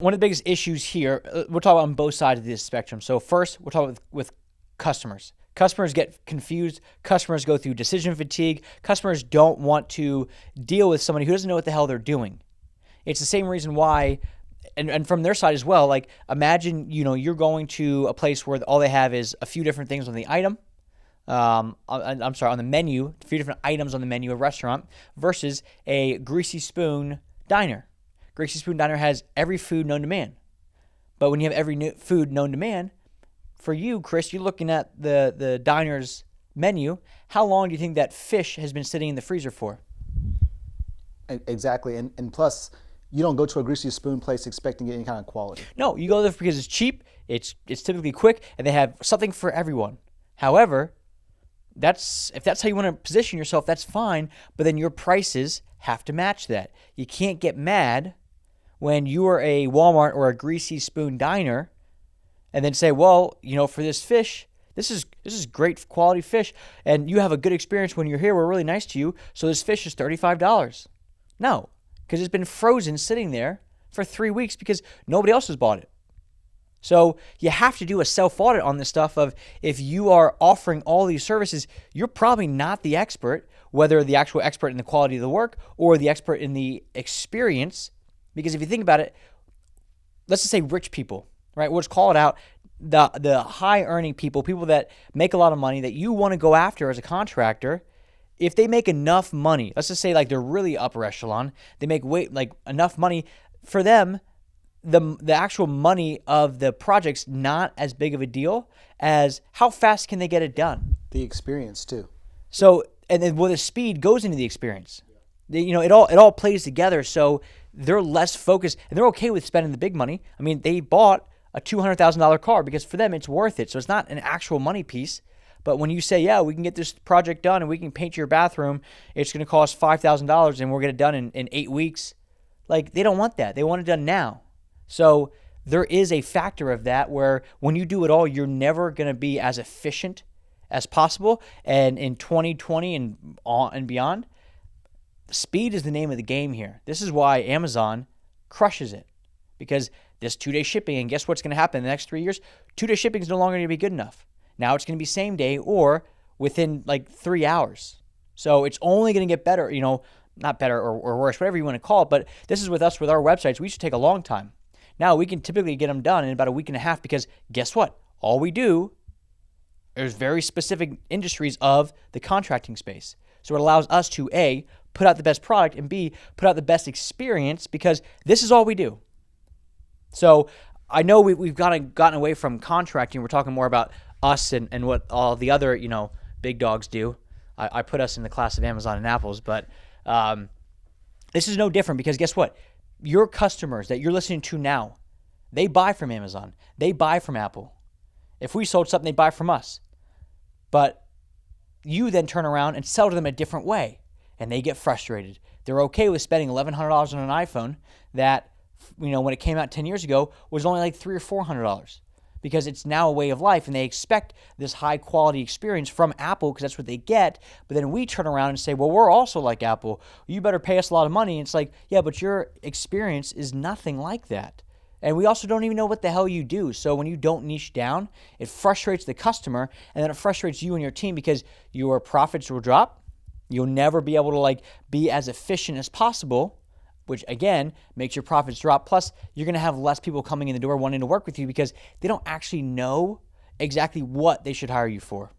One of the biggest issues here, we'll talk about on both sides of this spectrum. So first, we'll talk with customers. Customers get confused. Customers go through decision fatigue. Customers don't want to deal with somebody who doesn't know what the hell they're doing. It's the same reason why, and from their side as well, like imagine, you're going to a place where all they have is a few different things on the item. On the menu, a few different items on the menu, a restaurant, versus a Greasy Spoon diner. Greasy Spoon Diner has every food known to man. But when you have every food known to man, for you, Chris, you're looking at the diner's menu. How long do you think that fish has been sitting in the freezer for? Exactly. And plus, you don't go to a Greasy Spoon place expecting any kind of quality. No, you go there because it's cheap, it's typically quick, and they have something for everyone. However, if that's how you want to position yourself, that's fine, but then your prices have to match that. You can't get mad when you are a Walmart or a Greasy Spoon diner and then say, well, for this fish, this is great quality fish, and you have a good experience when you're here. We're really nice to you, so this fish is $35. No, because it's been frozen sitting there for 3 weeks because nobody else has bought it. So you have to do a self-audit on this stuff of if you are offering all these services, you're probably not the expert, whether the actual expert in the quality of the work or the expert in the experience. Because if you think about it, let's just say rich people, right? We'll just call it out. The high-earning people that make a lot of money that you want to go after as a contractor, if they make enough money, let's just say like they're really upper echelon, they make enough money for them, the actual money of the project's not as big of a deal as how fast can they get it done. The experience too. So, and then the speed goes into the experience. It all plays together. So they're less focused and they're okay with spending the big money. I mean, they bought a $200,000 car because for them it's worth it. So it's not an actual money piece. But when you say, yeah, we can get this project done and we can paint your bathroom, it's going to cost $5,000 and we'll get it done in 8 weeks. Like, they don't want that. They want it done now. So there is a factor of that where when you do it all, you're never going to be as efficient as possible. And in 2020 and beyond, speed is the name of the game here. This is why Amazon crushes it, because this 2-day shipping, and guess what's going to happen in the next 3 years? 2-day shipping is no longer going to be good enough. Now it's going to be same day or within like 3 hours. So it's only going to get better, not better or worse, whatever you want to call it. But this is with us, with our websites. We used to take a long time. Now we can typically get them done in about a week and a half because guess what? All we do, there's very specific industries of the contracting space. So it allows us to A, put out the best product, and B, put out the best experience because this is all we do. So I know we've gotten away from contracting. We're talking more about us and what all the other, big dogs do. I put us in the class of Amazon and Apple's, but this is no different because guess what? Your customers that you're listening to now, they buy from Amazon. They buy from Apple. If we sold something, they buy from us. But you then turn around and sell to them a different way, and they get frustrated. They're okay with spending $1,100 on an iPhone that, when it came out 10 years ago, was only like $300 or $400 because it's now a way of life, and they expect this high-quality experience from Apple because that's what they get. But then we turn around and say, well, we're also like Apple. You better pay us a lot of money. And it's like, yeah, but your experience is nothing like that. And we also don't even know what the hell you do. So when you don't niche down, it frustrates the customer, and then it frustrates you and your team because your profits will drop. You'll never be able to be as efficient as possible, which again makes your profits drop. Plus, you're going to have less people coming in the door wanting to work with you because they don't actually know exactly what they should hire you for.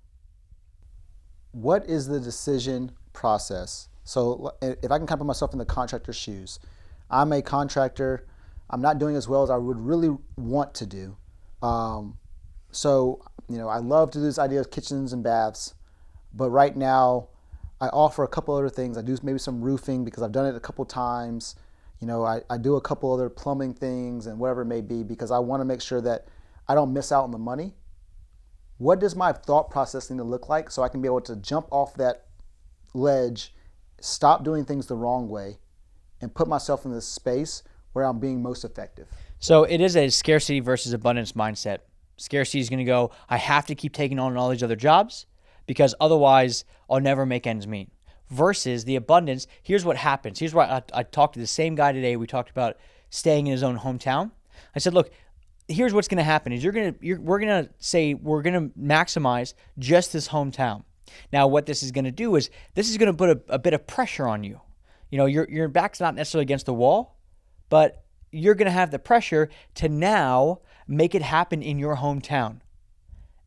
What is the decision process? So if I can kind of put myself in the contractor's shoes, I'm a contractor. I'm not doing as well as I would really want to do. So I love to do this idea of kitchens and baths, but right now I offer a couple other things. I do maybe some roofing because I've done it a couple times. I do a couple other plumbing things and whatever it may be because I want to make sure that I don't miss out on the money. What does my thought process need to look like so I can be able to jump off that ledge, stop doing things the wrong way, and put myself in this space where I'm being most effective? So it is a scarcity versus abundance mindset. Scarcity is going to go, I have to keep taking on all these other jobs because otherwise I'll never make ends meet. Versus the abundance, here's what happens. Here's why I talked to the same guy today. We talked about staying in his own hometown. I said, look, here's what's going to happen is we're going to say we're going to maximize just this hometown. Now, what this is going to do is this is going to put a bit of pressure on you. Your back's not necessarily against the wall, but you're going to have the pressure to now make it happen in your hometown.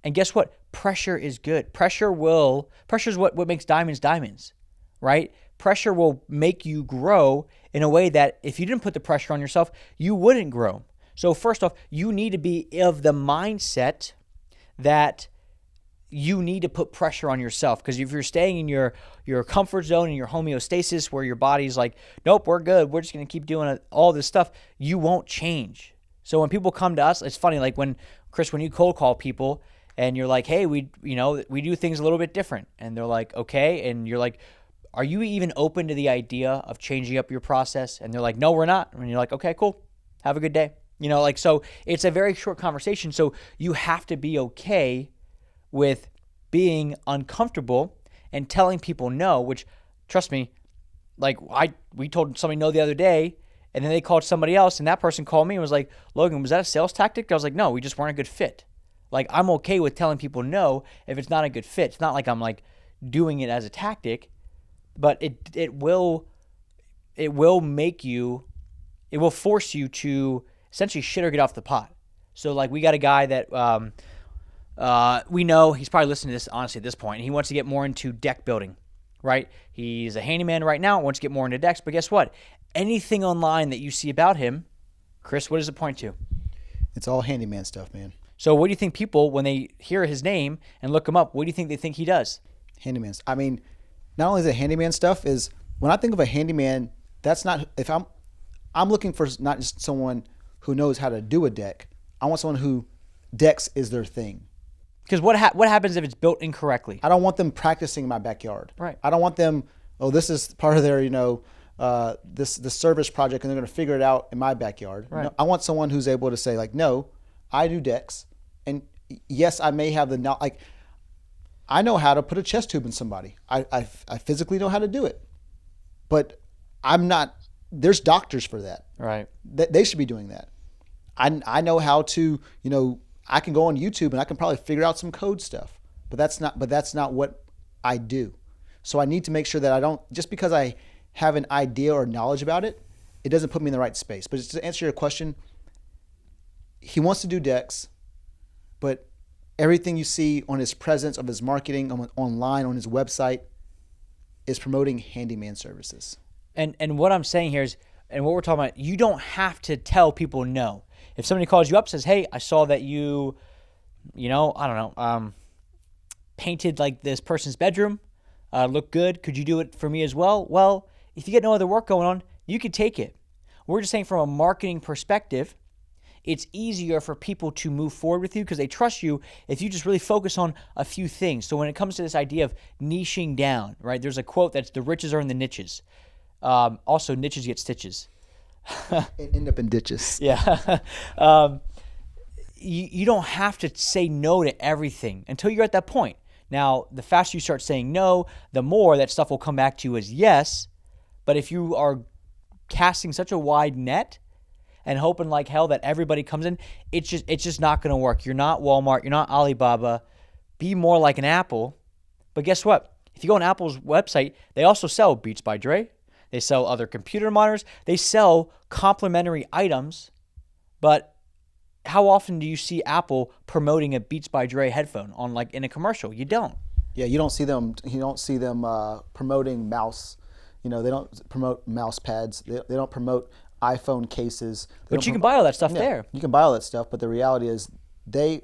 And guess what? Pressure is good. Pressure is what makes diamonds diamonds, right? Pressure will make you grow in a way that if you didn't put the pressure on yourself, you wouldn't grow. So first off, you need to be of the mindset that you need to put pressure on yourself, because if you're staying in your comfort zone and your homeostasis where your body's like, nope, we're good, we're just going to keep doing all this stuff, you won't change. So when people come to us, it's funny, like when you cold call people and you're like, hey, we do things a little bit different, and they're like, okay, and you're like, are you even open to the idea of changing up your process? And they're like, no, we're not. And you're like, okay, cool, have a good day. So it's a very short conversation. So you have to be okay with being uncomfortable and telling people no, which, trust me, like we told somebody no the other day, and then they called somebody else, and that person called me and was like, Logan, was that a sales tactic? I was like, no, we just weren't a good fit. Like, I'm okay with telling people no if it's not a good fit. It's not like I'm like doing it as a tactic, but it will force you to essentially shit or get off the pot. So like we got a guy that we know, he's probably listening to this honestly at this point, and he wants to get more into deck building, right? He's a handyman right now, wants to get more into decks, but guess what? Anything online that you see about him, Chris, what does it point to? It's all handyman stuff, man. So what do you think people, when they hear his name and look him up, what do you think they think he does? Handyman. I mean, not only is it handyman stuff, is when I think of a handyman, that's not, if I'm looking for not just someone who knows how to do a deck. I want someone who decks is their thing. Because what happens if it's built incorrectly? I don't want them practicing in my backyard. Right. I don't want them, this is part of their, this service project, and they're going to figure it out in my backyard. Right. No, I want someone who's able to say, like, no, I do decks, and yes, I may have I know how to put a chest tube in somebody. I physically know how to do it, but I'm not. There's doctors for that. Right. They should be doing that. I know how to, I can go on YouTube and I can probably figure out some code stuff, but that's not what I do. So I need to make sure that I don't, just because I have an idea or knowledge about it, it doesn't put me in the right space. But just to answer your question, he wants to do decks, but everything you see on his presence, of his marketing, online, on his website, is promoting handyman services. And what I'm saying here is, and what we're talking about, you don't have to tell people no. If somebody calls you up, says, hey, I saw that you painted like this person's bedroom, looked good. Could you do it for me as well? Well, if you get no other work going on, you could take it. We're just saying from a marketing perspective, it's easier for people to move forward with you because they trust you if you just really focus on a few things. So when it comes to this idea of niching down, right, there's a quote that's the riches are in the niches. Also, niches get stitches. And end up in ditches. Yeah. You don't have to say no to everything until you're at that point. Now, the faster you start saying no, the more that stuff will come back to you as yes. But if you are casting such a wide net and hoping like hell that everybody comes in, it's just not going to work. You're not Walmart. You're not Alibaba. Be more like an Apple. But guess what? If you go on Apple's website, they also sell Beats by Dre. They sell other computer monitors. They sell complementary items. But how often do you see Apple promoting a Beats by Dre headphone on like in a commercial? You don't. Yeah, you don't see them promoting mouse. They don't promote mouse pads. They don't promote iPhone cases. But you can buy all that stuff there. You can buy all that stuff, but the reality is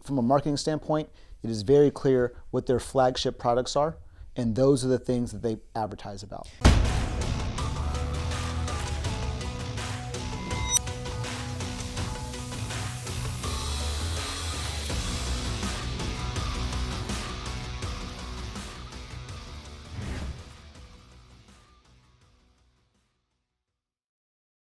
from a marketing standpoint, it is very clear what their flagship products are, and those are the things that they advertise about.